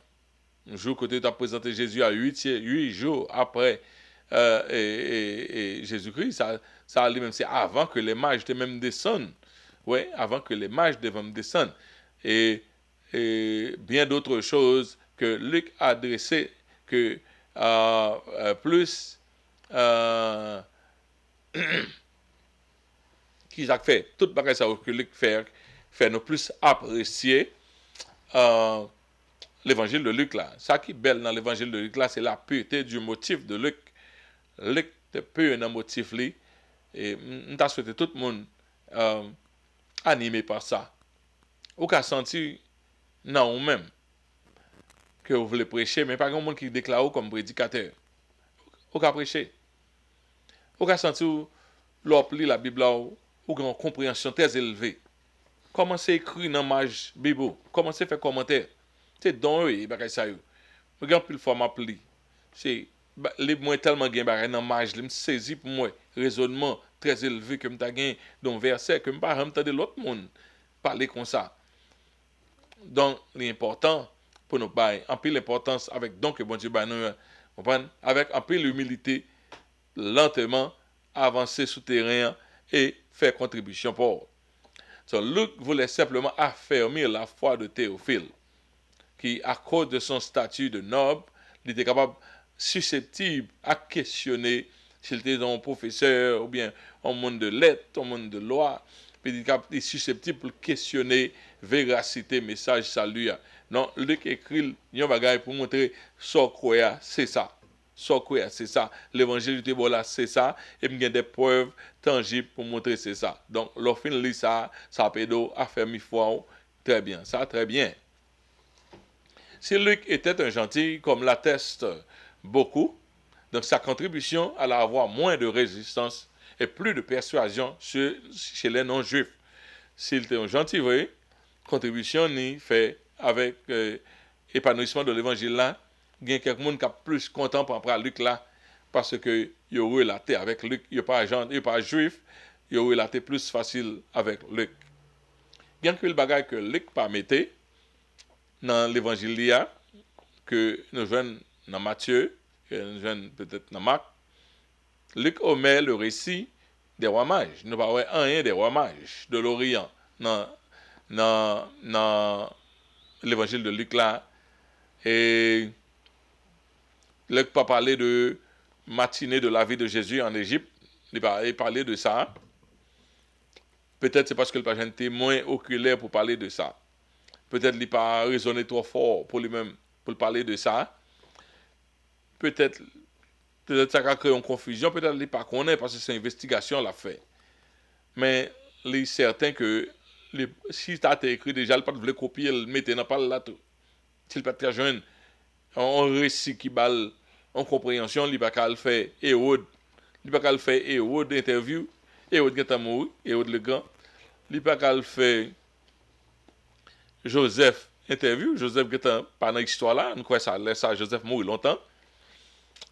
Un jour que tu as présenté Jésus à 8 jours après et Jésus-Christ, ça allait même, c'est avant que les mages de même descendent. Oui, avant que les mages de même descendent. Et bien d'autres choses que Luc a adressées que plus qui a fait tout bagage ça que Luc fait nous plus apprécier l'évangile de Luc là. Ça qui est belle dans l'évangile de Luc là, c'est la pureté du motif de Luc. Luc est pur dans le motif là. Et nous t'a souhaité tout le monde animé par ça. Ou qu'a senti non ou même que vous voulez prêcher, mais pas grand monde qui déclare comme prédicateur. Ou qu'a prêcher. Ou qu'a senti l'oppli la Bible là, ou une compréhension très élevée. Comment c'est écrit dans mage Bible? Comment c'est fait commentaire? C'est dans eux, et bagay ça yo. Regarde plus le format pli. C'est les moins tellement gain bagay dans mage, me saisi pour moi raisonnement très élevé que m'ta gain dans verset que m'pa entendre l'autre monde parler comme ça. Donc l'important pour nous bailler en pile l'importance avec donc que bon Dieu ba nous comprendre avec en pile l'humilité lentement avancer sous terrain et faire contribution pour. So, Luc voulait simplement affermir la foi de Théophile, qui, à cause de son statut de noble, il était capable, susceptible à questionner s'il était un professeur ou bien un monde de lettres, un monde de loi, puis il est susceptible pour questionner véracité, message, salut. Non, Luc écrit un bagage pour montrer son croyant, c'est ça. quoi, c'est ça. L'évangile du bon là, c'est ça. Et il y a des preuves tangibles pour montrer c'est ça. Donc, l'offre lit ça, ça peut affermi foi. Très bien, ça, très bien. Si Luc était un gentil, comme l'attestent beaucoup, donc sa contribution allait avoir moins de résistance et plus de persuasion chez les non-juifs. S'il était un gentil, vous voyez, contribution ni fait avec épanouissement de l'évangile là, il y a quelqu'un qui est plus content pour prendre Luc là, parce que il a relaté avec Luc, il n'est pas juif, il a relaté plus facile avec Luc. Bien que le bagage que Luc permettait dans l'évangile là, que nous jouons dans Matthieu, que nous jouons peut-être dans Marc, Luc omet le récit des rois mages. Nous ne parlons rien des rois mages de l'Orient dans l'évangile de Luc là. Et Luc pas parler de matinée de la vie de Jésus en Égypte. Il parlait de ça. Peut-être c'est parce que le patient était moins oculaire pour parler de ça. Peut-être il n'a pas raisonné trop fort pour lui-même pour parler de ça. Peut-être ça a créé une confusion. Peut-être il n'a pas connaît parce que c'est une investigation l'a fait. Mais il est certain que si tu as écrit déjà, il ne pas voulu copier, il mettait dans pas là tout. S'il pas très jeune, un récit qui balle en compréhension, il pas qu'à faire Hérode, il pas qu'à faire Hérode interview, Hérode qui est mort, Hérode le grand, il pas qu'à faire Joseph interview, Joseph qui est pendant l'histoire là, nous croyons ça laisse ça Joseph mourir longtemps.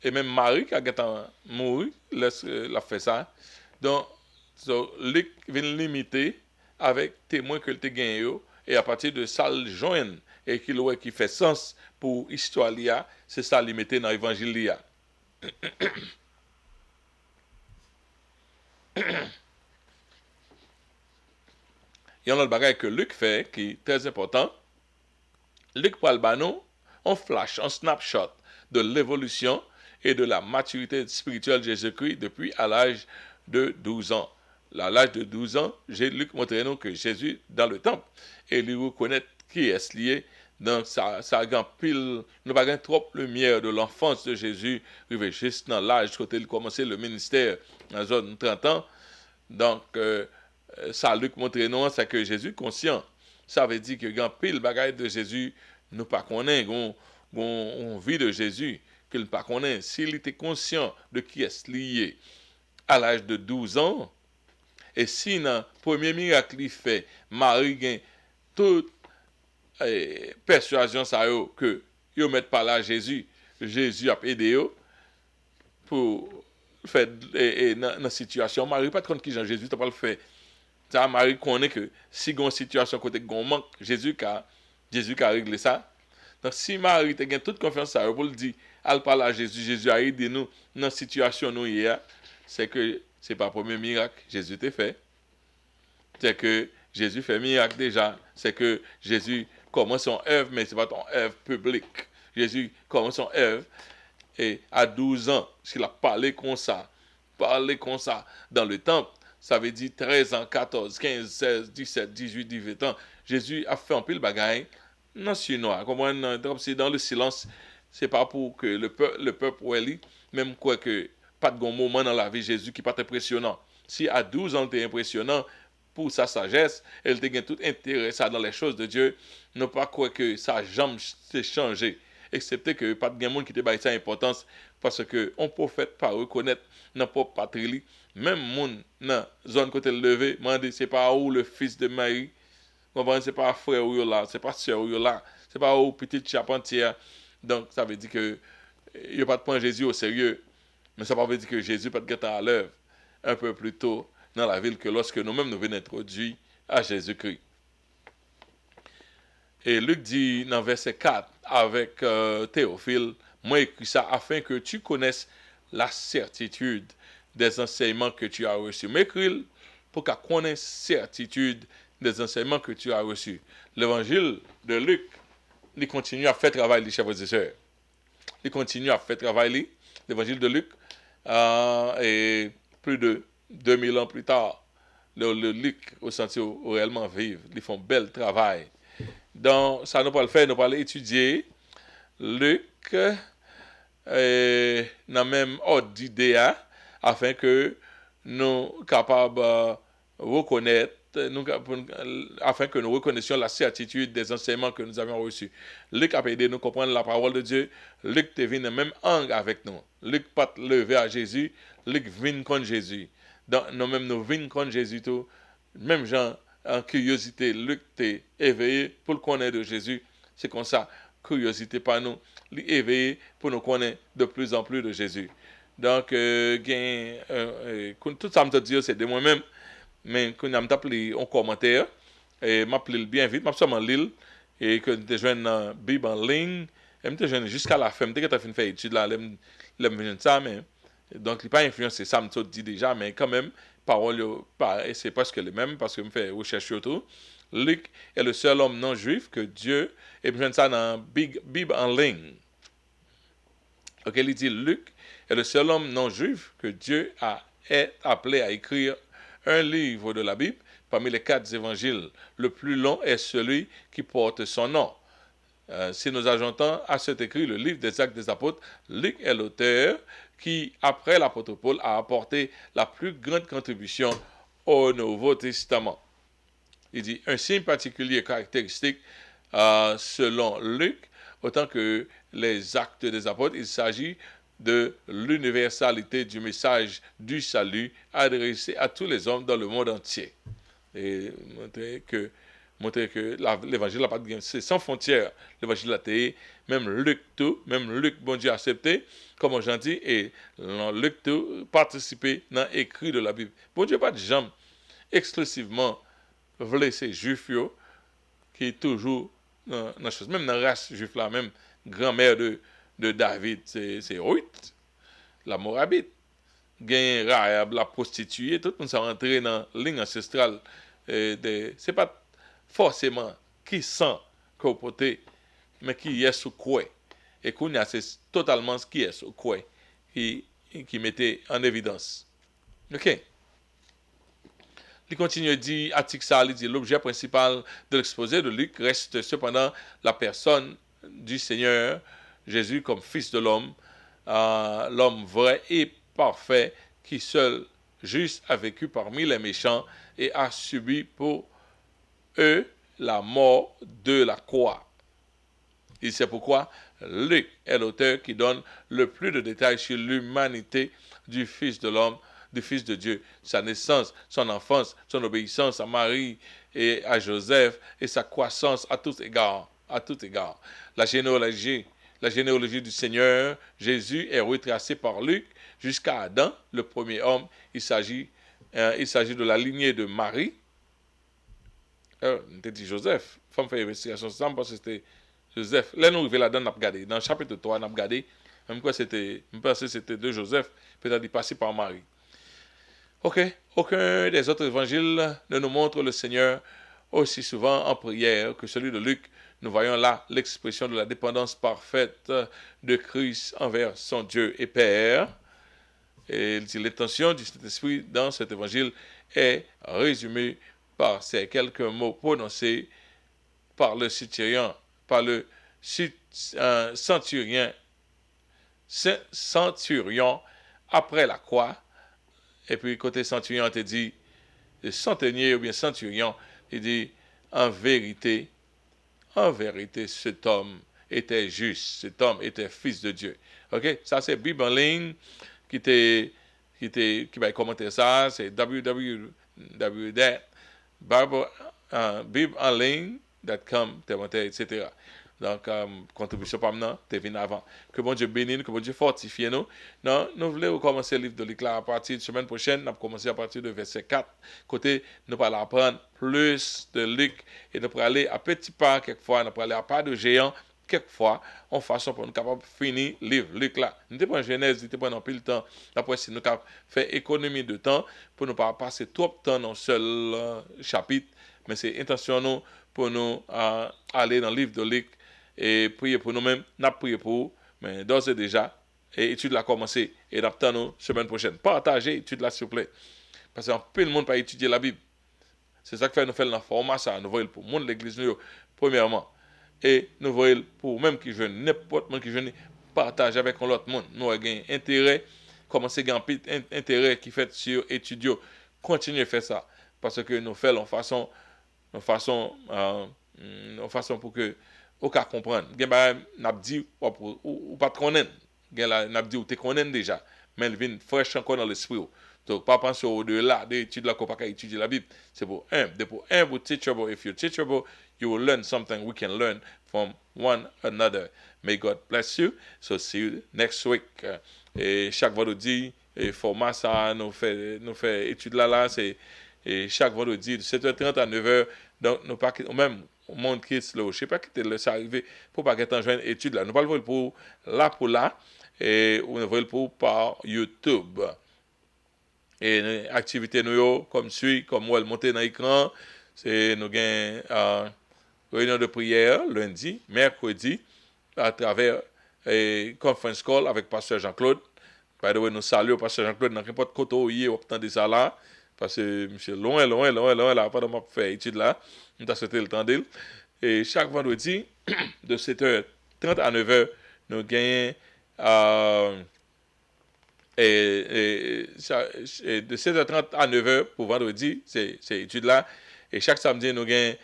Et même Marie qui a mort, laisse la fait ça. Donc Luc vient limiter avec témoins que tu gagné et à partir de ça le joindre et qui fait sens pour l'histoire là, c'est ça limité dans l'évangile là. Il y a un autre bagage que Luc fait qui est très important. Luc parle banon, on flash, on snapshot de l'évolution et de la maturité spirituelle de Jésus-Christ depuis à l'âge de 12 ans. À l'âge de 12 ans, Luc montre nous que Jésus dans le temple et lui reconnaît qui est lié. Donc, ça a pile, nous pas trop lumière de l'enfance de Jésus, juste dans l'âge quand il a commencé le ministère dans zone 30 ans. Donc, ça Luc montre nous, c'est que Jésus est conscient. Ça veut dire que grand pile bagaille de Jésus, nous pas connaît, on vie de Jésus, qu'il pas connaît. S'il était conscient de qui est lié à l'âge de 12 ans, et si dans le premier miracle qu'il fait, Marie gagne toute persuasion ça yo, que yo met par là Jésus a aidé yo pour faire dans la situation. Marie pas de compte qui Jean Jésus t'as pas le fait. Ça Marie connaît que si gon situation côté gon manque, Jésus a réglé ça. Donc si Marie te gagne toute confiance ça pour le dire, elle parle à Jésus a aidé nous dans la situation nous hier, c'est que c'est pas le premier miracle Jésus t'a fait. C'est que Jésus fait miracle déjà, c'est que Jésus commence son œuvre mais c'est pas ton œuvre publique. Jésus commence son œuvre et à 12 ans, s'il a parlé comme ça dans le temple, ça veut dire 13 ans, 14, 15, 16, 17, 18, 18 ans. Jésus a fait un peu le bagaille non chinois. C'est dans le silence, c'est pas pour que le peuple même quoi que pas de bon moment dans la vie de Jésus qui pas impressionnant. Si à 12 ans t'es impressionnant pour sa sagesse, elle te gagne tout intérêt ça dans les choses de Dieu, non pas quoi que sa jambe s'est changé. Excepté que pas de monde qui te baille ça importance parce que on prophète pas reconnaître dans propre patrie même monde dans zone côté levé mandé c'est pas où le fils de Marie comprenez c'est pas frère ou là c'est pas sœur ou là c'est pas où petite charpentière donc ça veut dire que il y a pas de point Jésus au sérieux mais ça veut dire que Jésus peut être à l'œuvre un peu plus tôt dans la ville que lorsque nous-mêmes nous venons introduits à Jésus-Christ. Et Luc dit dans verset 4 avec Théophile, moi écris ça afin que tu connaisses la certitude des enseignements que tu as reçus. M'écris pour qu'on connaisse certitude des enseignements que tu as reçus. L'évangile de Luc, il continue à faire travail, les chers et sœurs. Il continue à faire travail, l'évangile de Luc, et plus de 2000 ans plus tard, le Luc au sentier réellement vivre. Ils font bel travail. Donc, ça nous va le faire, nous allons étudier Luc dans même ordre d'idée afin que nous capables reconnaître afin que nous reconnaissions la certitude des enseignements que nous avons reçus. Luc a aidé nous comprendre la parole de Dieu. Luc te vient même angle avec nous. Luc pas levé à Jésus. Luc vient contre Jésus. Donc nous-mêmes nous venons contre Jésus tout. Même gens en curiosité, Luc t'est éveillé pour le connaître de Jésus. C'est comme ça, curiosité par nous, éveillé pour nous connaître de plus en plus de Jésus. Donc, tout ça me dit, c'est de moi-même. Mais quand je m'appelle en commentaire, et m'appelle bien vite, m'appelle seulement l'île, et que je joigne dans Bible en ligne, et je joigne jusqu'à la fin. Dès que tu as fini de faire étude là, je me ça, mais donc il n'est pas influencé, ça me dit déjà, mais quand même, parole, c'est presque les mêmes, parce que je fais recherche surtout. Luc est le seul homme non juif que Dieu, et je joigne ça dans Bible en ligne. Ok, il dit Luc est le seul homme non juif que Dieu est appelé à écrire un livre de la Bible. Parmi les 4 évangiles, le plus long est celui qui porte son nom. Si nous ajoutons à cet écrit le livre des Actes des Apôtres, Luc est l'auteur qui, après l'apôtre Paul, a apporté la plus grande contribution au Nouveau Testament. Il dit un signe particulier caractéristique selon Luc, autant que les Actes des Apôtres, il s'agit de l'universalité du message du salut adressé à tous les hommes dans le monde entier. Et montrer que l'évangile n'a pas de gain, c'est sans frontières. L'évangile a été, même Luc tout, même Luc, bon Dieu, accepté, comme j'en dis, et Luc tout, participer dans l'écrit de la Bible. Bon Dieu, pas de jamais exclusivement voulait ces juifs qui est toujours dans la chose. Même dans la race juive là, même grand-mère de David, c'est Ruth, la Moabite. Gain Rahab, la prostituée, tout le monde s'est rentré dans la ligne ancestrale. C'est pas forcément qui sent qu'on peut, mais qui est sous quoi. Et qu'on a, c'est totalement ce qui est sous quoi qui mettait en évidence. Ok. Il continue à dire, article ça, il dit, l'objet principal de l'exposé de Luc reste cependant la personne du Seigneur Jésus comme Fils de l'homme, l'homme vrai et parfait qui seul, juste, a vécu parmi les méchants et a subi pour eux la mort de la croix. Et c'est pourquoi Luc est l'auteur qui donne le plus de détails sur l'humanité du Fils de l'homme, du Fils de Dieu, sa naissance, son enfance, son obéissance à Marie et à Joseph et sa croissance à tous égards. La généalogie du Seigneur Jésus est retracée par Luc jusqu'à Adam, le premier homme. Il s'agit de la lignée de Marie. On t'a dit Joseph. Femme fait investigation ensemble parce que c'était Joseph. Là, nous arrivons là-dedans, on a regardé. Dans le chapitre 3, on a regardé. Même quoi, je pense que c'était de Joseph. Peut-être il passait par Marie. Ok. Aucun des autres évangiles ne nous montre le Seigneur aussi souvent en prière que celui de Luc. Nous voyons là l'expression de la dépendance parfaite de Christ envers son Dieu et Père. Et l'intention du Saint-Esprit dans cet évangile est résumée par ces quelques mots prononcés par le centurion, centurion après la croix. Et puis côté centurion, on te dit, le centenier ou bien centurion, il dit, en vérité, cet homme était juste, cet homme était fils de Dieu. Ok, ça c'est Bible en ligne qui va commenter ça, c'est www.bibleonline.com, etc. Donc, contribution par maintenant, tu es avant. Que bon Dieu bénisse, que bon Dieu fortifie nous. Non, nous voulons commencer le livre de l'Éclat à partir de la semaine prochaine. Nous allons commencer à partir de verset 4. Côté, nous allons apprendre plus de Luc et nous allons aller à petits pas quelquefois, nous allons aller à pas de géant quelquefois, en façon pour nous capables de finir le livre Luc là. Nous sommes en Genèse, nous sommes en pile temps. Après, si nous avons fait économie de temps pour ne pas passer trop de temps dans un seul chapitre, mais c'est intention pour nous aller dans le livre de Luc et prier pour nous-mêmes, nous prier pour vous, mais d'ores et déjà, et l'étude a commencé, et nous attendons semaine prochaine. Partagez l'étude là, s'il vous plaît. Parce qu'un peu le monde pas étudier la Bible. C'est ça que fait nous faire la formation, nous voyons pour le monde de l'église, premièrement. Et nous voyons pour même qui jeune, n'importe qui jeune, partager avec l'autre monde. Nous avons intérêt, commencer à gagner intérêt qui fait sur étudier, continuer à faire ça. Parce que nous faisons en façon pour que au cas comprendre gen ba n'a dit ou pas connaître gen la n'a dit ou te connaître déjà mais il vient fresh encore dans l'esprit donc pas penser au delà de études là qu'on pas étudier la Bible c'est pour vous teachable if you're teachable you will learn something we can learn from one another may God bless you so see you next week et chaque vendredi et format ça nous fait études là c'est et chaque vendredi de 7h30 à 9h donc nous pas même monde qui est slow je sais pas qui te laisse arriver pour pas qu'être en joindre étude là nous pas le voir pour là et on le pour par YouTube et activité nous comme suit comme moi le monter dans l'écran c'est nous gain réunion de prière lundi mercredi à travers conference call avec pasteur Jean-Claude. By the way, nous saluons pasteur Jean-Claude dans n'importe côté où il est obtenu ça là parce que monsieur loin là pendant m'a fait étude là nous t'a souhaité le temps d'elle et chaque vendredi de 7h30 à 9h nous gagnons de 7h30 à 9h pour vendredi c'est étude là et chaque samedi nous gagnons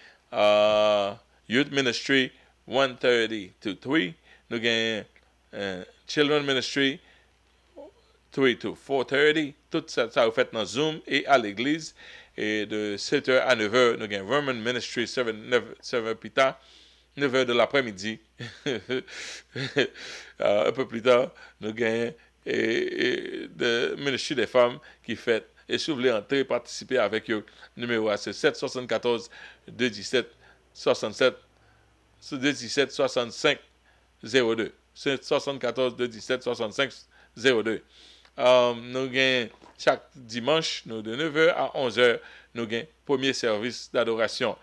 youth ministry 1:30 to 3 nous gagnons children ministry 3 to 4:30. Tout ça, ça vous fait dans Zoom et à l'église. Et de 7h à 9h, nous avons Roman Ministry 7h plus tard, 9h de l'après-midi. Un peu plus tard, nous avons le Ministry des femmes qui fait. Et si vous voulez entrer, participer avec eux, numéro c'est 774 217 67 217 65 02. 774 217 65 02. Nous avons chaque dimanche, nous de 9h à 11h, nous avons premier service d'adoration.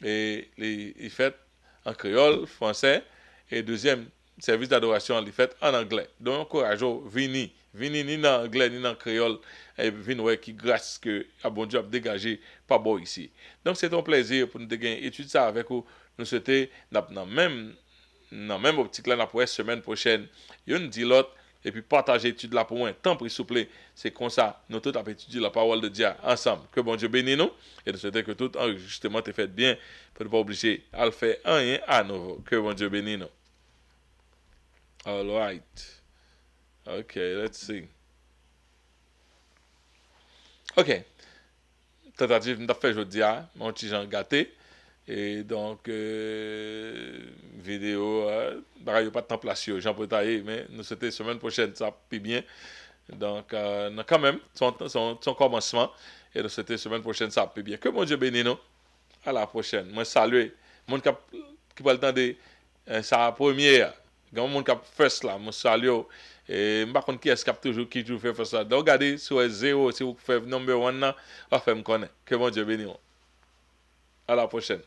Et les fêtes en créole, français, et deuxième service d'adoration, les fêtes en anglais. Donc, encourageons, venez ni en anglais, ni en créole, et venez qui grâce que a bon Dieu a dégagé pas bon ici. Donc, c'est un plaisir pour nous de étudier ça avec vous. Nous souhaitons, dans même optique là, la semaine prochaine, il nous dit l'autre, et puis partager l'étude là pour moi. Tant pis, s'il vous plaît. C'est comme ça, nous tous avons étudié la parole de Dieu ensemble. Que bon Dieu bénisse nous. Et nous souhaitons que tout enregistrement est fait bien pour ne pas obliger à le faire rien à nouveau. Que bon Dieu bénisse nous. All right. OK, let's see. OK. Tentative nous fait aujourd'hui, mon petit Jean gâté. Et donc, vidéo, il n'y a pas de temps placé, Jean Potaillé, mais nous c'était semaine prochaine, ça puis bien. Donc, quand même, son commencement, et nous c'était semaine prochaine, ça puis bien. Que mon Dieu bénisse nous. À la prochaine. Moi, saluer. Mon qui va le temps de sa première. Quand mon cap first là, moi salue. Et je ne sais pas qui est-ce qui toujours fait ça. Donc, regardez, sur 0, si vous faites number 1, on va faire me connaître. Que mon Dieu bénisse. À la prochaine.